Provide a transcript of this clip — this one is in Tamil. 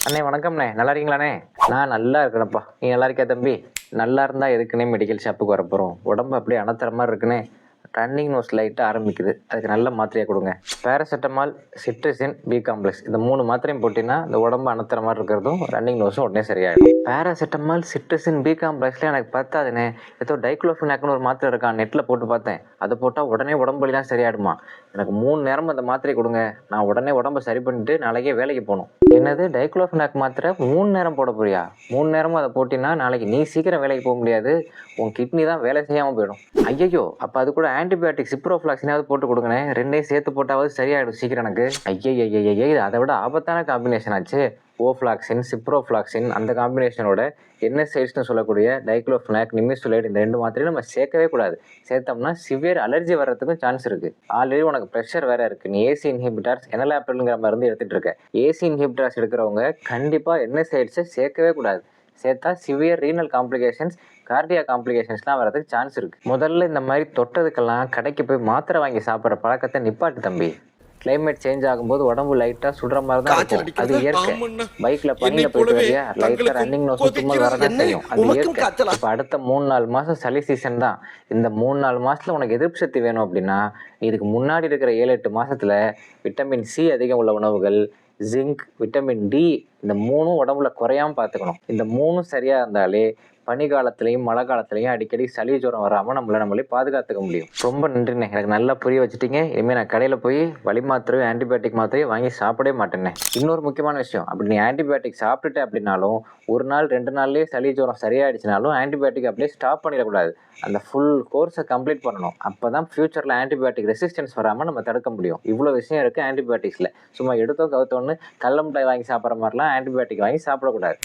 அண்ணே வணக்கம்ண்ணே, நல்லா இருக்கீங்களாண்ணே? நான் நல்லா இருக்கிறேன்ப்பா. நீ நல்லா இருக்கியா தம்பி? நல்லா இருந்தால் எதுக்குண்ணே மெடிக்கல் ஷாப்புக்கு வரப்போகிறோம்? உடம்பு அப்படியே அணத்துற மாதிரி இருக்குண்ணே. ரன்னிங் நோஸ் லைட்டாக ஆரம்பிக்குது, அதுக்கு நல்ல மாத்திரையை கொடுங்க. பேராசிட்டமால், சிட்ரிசின், பி காம்ப்ளெக்ஸ் இந்த 3 மாத்திரையும் போட்டிங்கன்னா இந்த உடம்பு அணத்துற மாதிரி இருக்கிறதும் ரன்னிங் நோஸும் உடனே சரியாயிடும். பேராசிட்டமால், சிட்ரிசின், பி காம்ப்ளெக்ஸில் எனக்கு பத்தாதுண்ணே. ஏதோ டைக்ளோஃபெனாக்னு ஒரு மாத்திரை இருக்கான், நெட்டில் போட்டு பார்த்தேன். அதை போட்டால் உடனே உடம்பு வலிலாம் சரியாயிடுமா? எனக்கு 3 நேரமும் அந்த மாத்திரை கொடுங்க, நான் உடனே உடம்பை சரி பண்ணிட்டு நாளைக்கே வேலைக்கு போகணும். என்னது, டைக்ளோஃபெனாக் மாத்திரை 3 நேரம் போட போறியா? 3 நேரமும் அதை போட்டினா நாளைக்கு நீ சீக்கிரம் வேலைக்கு போக முடியாது, உன் கிட்னி தான் வேலை செய்யாமல் போயிடும். ஐயோ, அப்போ அது கூட ஆன்டிபயோட்டிக் சிப்ரோஃப்ளாக்சினாவது போட்டு கொடுங்கண்ணே. 2யும் சேர்த்து போட்டாவது சரியாயிடும் சீக்கிரம் எனக்கு. ஐயய்யய்யே, இது அதை விட ஆபத்தான காம்பினேஷன் ஆச்சு. ஓஃப்ளாக்சின், சிப்ரோஃப்ளாக்சின் அந்த காம்பினேஷனோட என்எஸ்ஐட்ஸ்னு சொல்லக்கூடிய டைக்ளோஃபெனாக், நிமிசோலேட் இந்த 2 மாத்திரையும் நம்ம சேர்க்கவே கூடாது. சேர்த்தோம்னா சிவியர் அலர்ஜி வர்றதுக்கும் சான்ஸ் இருக்குது. ஆல்ரெடி உனக்கு ப்ரெஷர் வேற இருக்குது, நீ ஏசி இன்ஹிபிட்டார்ஸ், எனலாப்ரில்ங்கிற மருந்து எடுத்துகிட்டு இருக்க. ஏசி இன்ஹிபிட்டார்ஸ் எடுக்கிறவங்க கண்டிப்பாக என்எஸ்ஐட்ஸை சேர்க்கவே கூடாது. சேர்த்தா சிவியர் ரீனல் காம்ப்ளிகேஷன்ஸ், கார்டியா காம்ப்ளிகேஷன்ஸ்லாம் வரதுக்கு சான்ஸ் இருக்குது. முதல்ல இந்த மாதிரி தொட்டதுக்கெல்லாம் கடைக்கு போய் மாத்திரை வாங்கி சாப்பிட்ற பழக்கத்தை நிப்பாட்டு தம்பி. கிளைமேட் சேஞ்ச் ஆகும்போது உடம்பு லைட்டாக சுடுற மாதிரி தான் இருக்கும், அது இயற்கை. பைக்கில் பனியில் போயிட்டு வரையா, லைட்டாக ரன்னிங் நோஸ் தும்மல் வரதான் செய்யும், அது இயற்கை. இப்போ அடுத்த 3-4 மாதம் சளி சீசன் தான். இந்த 3-4 மாதத்தில் உனக்கு எதிர்ப்பு சக்தி வேணும் அப்படின்னா இதுக்கு முன்னாடி இருக்கிற 7-8 மாதத்தில் விட்டமின் சி அதிகம் உள்ள உணவுகள், ஜிங்க், விட்டமின் டி இந்த 3ம் உடம்புல குறையாமல் பார்த்துக்கணும். இந்த 3ம் சரியாக இருந்தாலே பனி காலத்துலையும் மழை காலத்துலையும் அடிக்கடி சளி ஜுரம் வராமல் நம்மளே பாதுகாத்துக்க முடியும். ரொம்ப நன்றிண்ணே, எனக்கு நல்லா புரிய வச்சுட்டீங்க. இனிமேல் நான் கடையில் போய் வலி மாத்திரையும் ஆன்டிபயோட்டிக் மாத்திரையும் வாங்கி சாப்பிடவே மாட்டேன்னே. இன்னொரு முக்கியமான விஷயம், அப்படி நீ ஆன்டிபயோட்டிக் சாப்பிட்டுட்டே அப்படின்னாலும் 1 நாள் 2 நாள்லேயே சளி ஜுரம் சரியாயிடுச்சுனாலும் ஆன்டிபயோட்டிக் அப்படியே ஸ்டாப் பண்ணிடக்கூடாது. அந்த ஃபுல் கோர்ஸை கம்ப்ளீட் பண்ணணும். அப்போ தான் ஃப்யூச்சரில் ஆன்டிபயோட்டிக் ரெசிஸ்டன்ஸ் வராமல் நம்ம தடுக்க முடியும். இவ்வளோ விஷயம் இருக்குது ஆன்டிபயோட்டிக்ஸில். சும்மா எடுத்தோ கவுத்தோன்னு கல்ல மிட்டாய் வாங்கி சாப்பிட்ற மாதிரிலாம் ஆன்டிபயோட்டிக் வாங்கி சாப்பிடக்கூடாது.